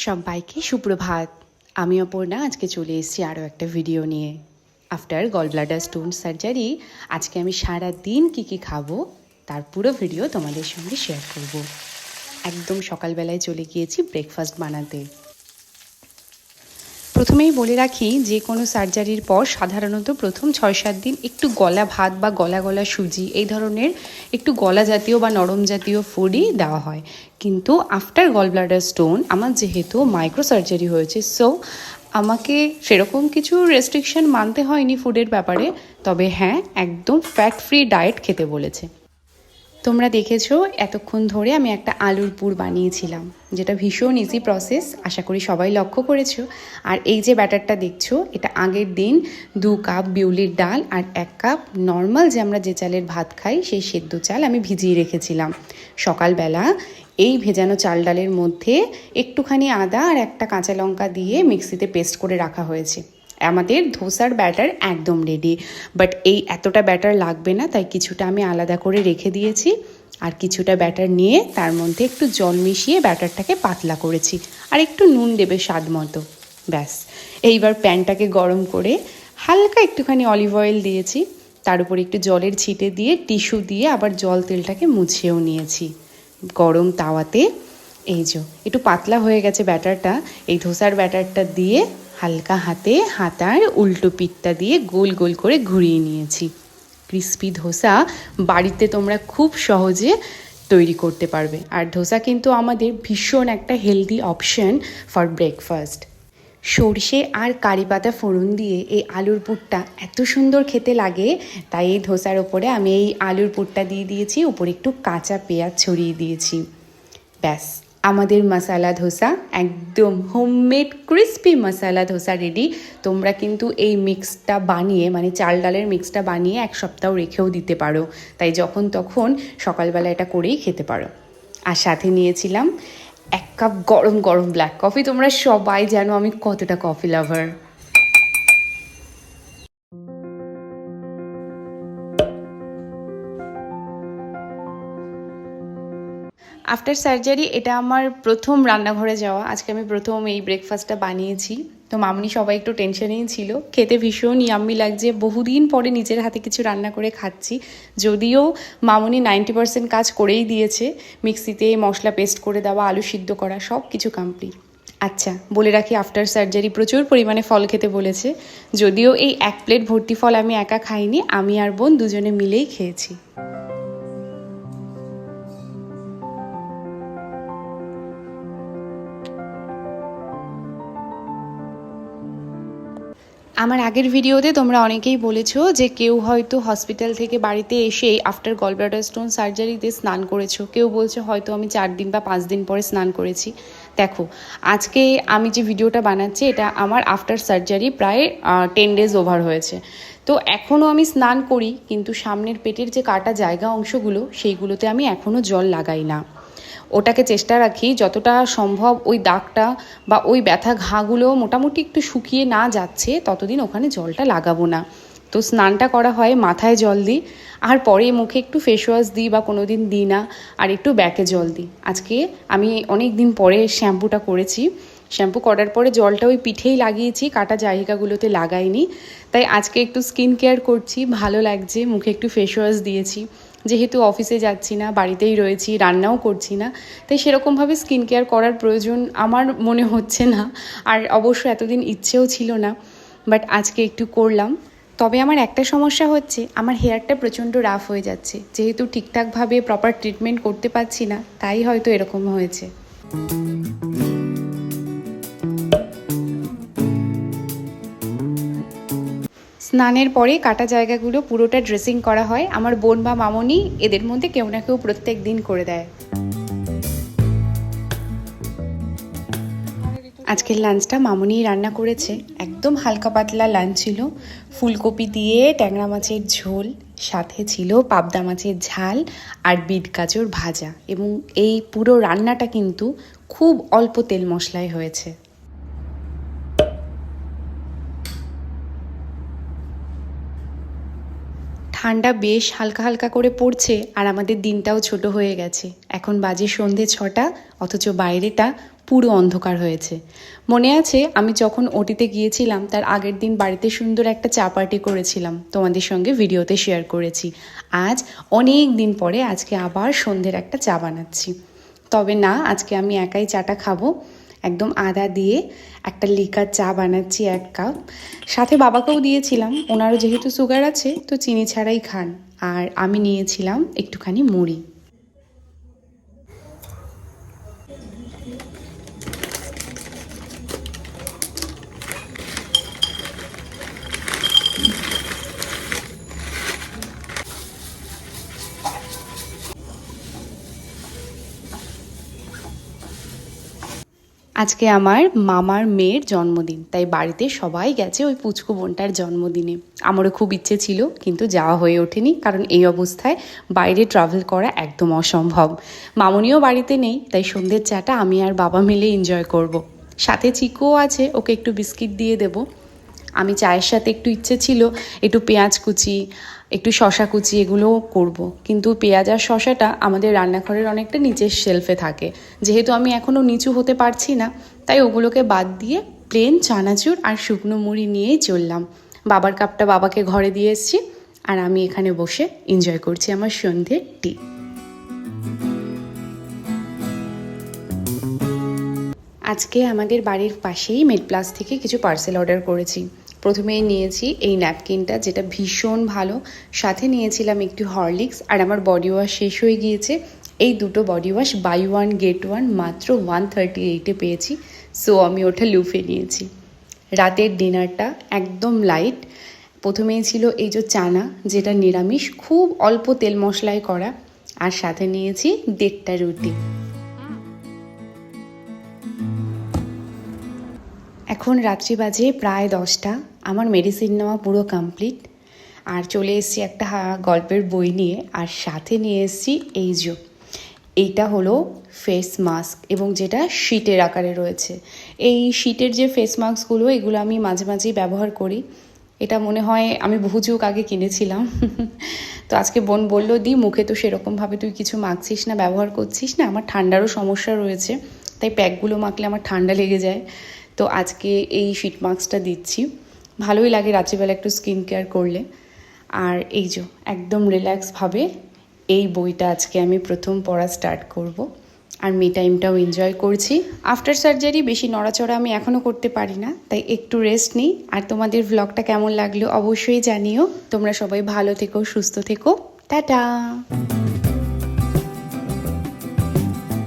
সবাইকে সুপ্রভাত। আমি অপর্ণা আজকে চলে এসেছি আরও একটা ভিডিও নিয়ে। After gallbladder stone surgery আজকে আমি সারা দিন কী খাবো তার পুরো ভিডিও তোমাদের সঙ্গে শেয়ার করব। একদম সকালবেলায় চলে গিয়েছি ব্রেকফাস্ট বানাতে। প্রথমেই বলে রাখি, যে কোনো সার্জারির পর সাধারণত প্রথম 6-7 দিন একটু গলা ভাত বা গলা গলা সুজি এই ধরনের একটু গলা জাতীয় বা নরম জাতীয় ফুডই দেওয়া হয়। কিন্তু আফটার গল ব্লাডার স্টোন আমার যেহেতু মাইক্রো সার্জারি হয়েছে, সো আমাকে সেরকম কিছু রেস্ট্রিকশন মানতে হয়নি ফুডের ব্যাপারে। তবে হ্যাঁ, একদম ফ্যাট ফ্রি ডায়েট খেতে বলেছে। তোমরা দেখেছো এতক্ষণ ধরে আমি একটা আলুর পুর বানিয়েছিলাম, যেটা ভীষণ ইজি প্রসেস, আশা করি সবাই লক্ষ্য করেছো। আর এই যে ব্যাটারটা দেখছো, এটা আগের দিন 2 কাপ বিউলির ডাল আর 1 কাপ নর্মাল যে আমরা যে চালের ভাত খাই সেই সেদ্ধ চাল আমি ভিজিয়ে রেখেছিলাম। সকালবেলা এই ভেজানো চাল ডালের মধ্যে একটুখানি আদা আর একটা কাঁচা লঙ্কা দিয়ে মিক্সিতে পেস্ট করে রাখা হয়েছে। আমাদের ধোসার ব্যাটার একদম রেডি, বাট এই এতটা ব্যাটার লাগবে না, তাই কিছুটা আমি আলাদা করে রেখে দিয়েছি। আর কিছুটা ব্যাটার নিয়ে তার মধ্যে একটু জল মিশিয়ে ব্যাটারটাকে পাতলা করেছি, আর একটু নুন দেবে স্বাদ মতো। ব্যাস, এইবার প্যানটাকে গরম করে হালকা একটুখানি অলিভ অয়েল দিয়েছি, তার উপর একটু জলের ছিটে দিয়ে টিস্যু দিয়ে আবার জল তেলটাকে মুছেও নিয়েছি। গরম তাওয়াতে এই যে একটু পাতলা হয়ে গেছে ব্যাটারটা, এই ধোসার ব্যাটারটা দিয়ে হালকা হাতে হাতার উল্টো পিঠটা দিয়ে গোল গোল করে ঘুরিয়ে নিয়েছি। ক্রিস্পি ধোসা বাড়িতে তোমরা খুব সহজে তৈরি করতে পারবে। আর ধোসা কিন্তু আমাদের ভীষণ একটা হেলদি অপশন ফর ব্রেকফাস্ট। সর্ষে আর কারি পাতা ফোড়ন দিয়ে এই আলুর পুরটা এত সুন্দর খেতে লাগে, তাই এই ধোসার ওপরে আমি এই আলুর পুরটা দিয়ে দিয়েছি, উপরে একটু কাঁচা পেঁয়াজ ছড়িয়ে দিয়েছি। ব্যাস, আমাদের মশালা ধোসা একদম হোমমেড ক্রিস্পি মশালা ধোসা রেডি। তোমরা কিন্তু এই মিক্সটা বানিয়ে, মানে চাল ডালের মিক্সটা বানিয়ে 1 সপ্তাহ রেখেও দিতে পারো, তাই যখন তখন সকালবেলা এটা করেই খেতে পারো। আর সাথে নিয়েছিলাম 1 কাপ গরম গরম ব্ল্যাক কফি। তোমরা সবাই জানো আমি কতটা কফি লাভার। আফটার সার্জারি এটা আমার প্রথম রান্নাঘরে যাওয়া। আজকে আমি প্রথম এই ব্রেকফাস্টটা বানিয়েছি। তো মামনি সবাই একটু টেনশনেই ছিল। খেতে ভীষণ ইয়াম্মি লাগছে, বহুদিন পরে নিজের হাতে কিছু রান্না করে খাচ্ছি। যদিও মামনি 90% কাজ করেই দিয়েছে, মিক্সিতে মশলা পেস্ট করে দেওয়া, আলু সিদ্ধ করা, সব কিছু কমপ্লিট। আচ্ছা, বলে রাখি আফটার সার্জারি প্রচুর পরিমাণে ফল খেতে বলেছে। যদিও এই 1 প্লেট ভর্তি ফল আমি একা খাইনি, আমি আর বোন দুজনে মিলেই খেয়েছি। আমার আগের ভিডিওতে তোমরা অনেকেই বলেছো যে কেউ হয়তো হসপিটাল থেকে বাড়িতে এসে আফটার গল ব্লাডার স্টোন সার্জারিতে স্নান করেছো, কেউ বলছে হয়তো আমি 4 দিন বা 5 দিন পরে স্নান করেছি। দেখো, আজকে আমি যে ভিডিওটা বানাচ্ছি এটা আমার আফটার সার্জারি প্রায় 10 ডেজ ওভার হয়েছে। তো এখনও আমি স্নান করি, কিন্তু সামনের পেটের যে কাটা জায়গা অংশগুলো সেইগুলোতে আমি এখনও জল লাগাই না। ওটাকে চেষ্টা রাখি যতটা সম্ভব ওই দাগটা বা ওই ব্যথা ঘাগুলো মোটামুটি একটু শুকিয়ে না যাচ্ছে ততদিন ওখানে জলটা লাগাবো না। তো স্নানটা করা হয় মাথায় জল দিই, আর পরে মুখে একটু ফেস ওয়াশ দিই বা কোনো দিন দিই না, আর একটু ব্যাকে জল দিই। আজকে আমি অনেক দিন পরে শ্যাম্পুটা করেছি, শ্যাম্পু করার পরে জলটা ওই পিঠেই লাগিয়েছি, কাটা জায়গাগুলোতে লাগাইনি। তাই আজকে একটু স্কিন কেয়ার করছি, ভালো লাগছে, মুখে একটু ফেস ওয়াশ দিয়েছি। যেহেতু অফিসে যাচ্ছি না, বাড়িতেই রয়েছি, রান্নাও করছি না, তাই সেরকমভাবে স্কিন কেয়ার করার প্রয়োজন আমার মনে হচ্ছে না। আর অবশ্য এতদিন ইচ্ছেও ছিল না, বাট আজকে একটু করলাম। তবে আমার একটা সমস্যা হচ্ছে, আমার হেয়ারটা প্রচণ্ড রাফ হয়ে যাচ্ছে। যেহেতু ঠিকঠাকভাবে প্রপার ট্রিটমেন্ট করতে পারছি না, তাই হয়তো এরকম হয়েছে। স্নানের পরে কাটা জায়গাগুলো পুরোটা ড্রেসিং করা হয়। আমার বোন বা মামনি এদের মধ্যে কেউ না কেউ প্রত্যেক দিন করে দেয়। আজকের লাঞ্চটা মামনিই রান্না করেছে, একদম হালকা পাতলা লাঞ্চ ছিল। ফুলকপি দিয়ে ট্যাংরা মাছের ঝোল, সাথে ছিল পাবদা মাছের ঝাল আর বিট গাজর ভাজা, এবং এই পুরো রান্নাটা কিন্তু খুব অল্প তেল মশলায় হয়েছে। ঠান্ডা বেশ হালকা হালকা করে পড়ছে, আর আমাদের দিনটাও ছোট হয়ে গেছে। এখন বাজে সন্ধে 6টা, অথচ বাইরেটা পুরো অন্ধকার হয়েছে। মনে আছে আমি যখন ওটিতে গিয়েছিলাম তার আগের দিন বাড়িতে সুন্দর একটা চা পার্টি করেছিলাম, তোমাদের সঙ্গে ভিডিওতে শেয়ার করেছি। আজ অনেক দিন পরে আজকে আবার সন্ধ্যের একটা চা বানাচ্ছি। তবে না, আজকে আমি একাই চাটা খাবো। একদম আদা দিয়ে একটা লিকার চা বানাচ্ছি 1 কাপ। সাথে বাবাকেও দিয়েছিলাম, ওনারও যেহেতু সুগার আছে তো চিনি ছাড়াই খান। আর আমি নিয়েছিলাম একটুখানি মুড়ি। আজকে আমার মামার মেয়ের জন্মদিন, তাই বাড়িতে সবাই গেছে ওই পুচকু বোনটার জন্মদিনে। আমারও খুব ইচ্ছে ছিল কিন্তু যাওয়া হয়ে ওঠেনি, কারণ এই অবস্থায় বাইরে ট্রাভেল করা একদম অসম্ভব। মামনিও বাড়িতে নেই, তাই সন্ধ্যের চাটা আমি আর বাবা মিলে এনজয় করব। সাথে চিকুও আছে, ওকে একটু বিস্কিট দিয়ে দেবো। আমি চায়ের সাথে একটু ইচ্ছে ছিল একটু পেঁয়াজ কুচি, একটু শশা কুচি এগুলোও করব। কিন্তু পেঁয়াজ আর শশাটা আমাদের রান্নাঘরের অনেকটা নিচের শেলফে থাকে, যেহেতু আমি এখনও নিচু হতে পারছি না, তাই ওগুলোকে বাদ দিয়ে প্লেন চানাচুর আর শুকনো মুড়ি নিয়েই চললাম। বাবার কাপটা বাবাকে ঘরে দিয়ে এসেছি, আর আমি এখানে বসে এনজয় করছি আমার সন্ধ্যের টি। আজকে আমাদের বাড়ির পাশেই মেডপ্লাস থেকে কিছু পার্সেল অর্ডার করেছি। প্রথমেই নিয়েছি এই ন্যাপকিনটা, যেটা ভীষণ ভালো। সাথে নিয়েছিলাম একটু হরলিক্স, আর আমার বডি ওয়াশ শেষ হয়ে গিয়েছে। এই দুটো বডি ওয়াশ বাই 1 গেট 1 মাত্র 138-এ পেয়েছি, সো আমি ওটা লুফে নিয়েছি। রাতের ডিনারটা একদম লাইট। প্রথমেই ছিল এই যে চানা, যেটা নিরামিষ, খুব অল্প তেল মশলায় করা, আর সাথে নিয়েছি 1.5টা রুটি। এখন রাত্রি বাজে প্রায় 10টা। আমার মেডিসিন নেওয়া পুরো কমপ্লিট, আর চলে এসেছি একটা গল্পের বই নিয়ে, আর সাথে নিয়ে এসেছি এইটা হলো ফেস মাস্ক, এবং যেটা শিটের আকারে রয়েছে। এই শিটের যে ফেস মাস্কগুলো, এগুলো আমি মাঝে মাঝেই ব্যবহার করি। এটা মনে হয় আমি বহু যুগ আগে কিনেছিলাম। তো আজকে বোন বললো, দি মুখে তো সেরকমভাবে তুই কিছু মাখছিস না, ব্যবহার করছিস না, আমার ঠান্ডারও সমস্যা রয়েছে, তাই প্যাকগুলো মাখলে আমার ঠান্ডা লেগে যায়। তো আজকে এই শিট মাস্কটা দিচ্ছি, ভালোই লাগে রাত্রিবেলা একটু স্কিন কেয়ার করলে। আর এই যে একদম রিল্যাক্সভাবে এই বইটা আজকে আমি প্রথম পড়া স্টার্ট করব, আর মি টাইমটাও এনজয় করছি। আফটার সার্জারি বেশি নড়াচড়া আমি এখনও করতে পারি না, তাই একটু রেস্ট নিই। আর তোমাদের ভ্লগটা কেমন লাগলো অবশ্যই জানিও। তোমরা সবাই ভালো থেকো, সুস্থ থেকো, টাটা।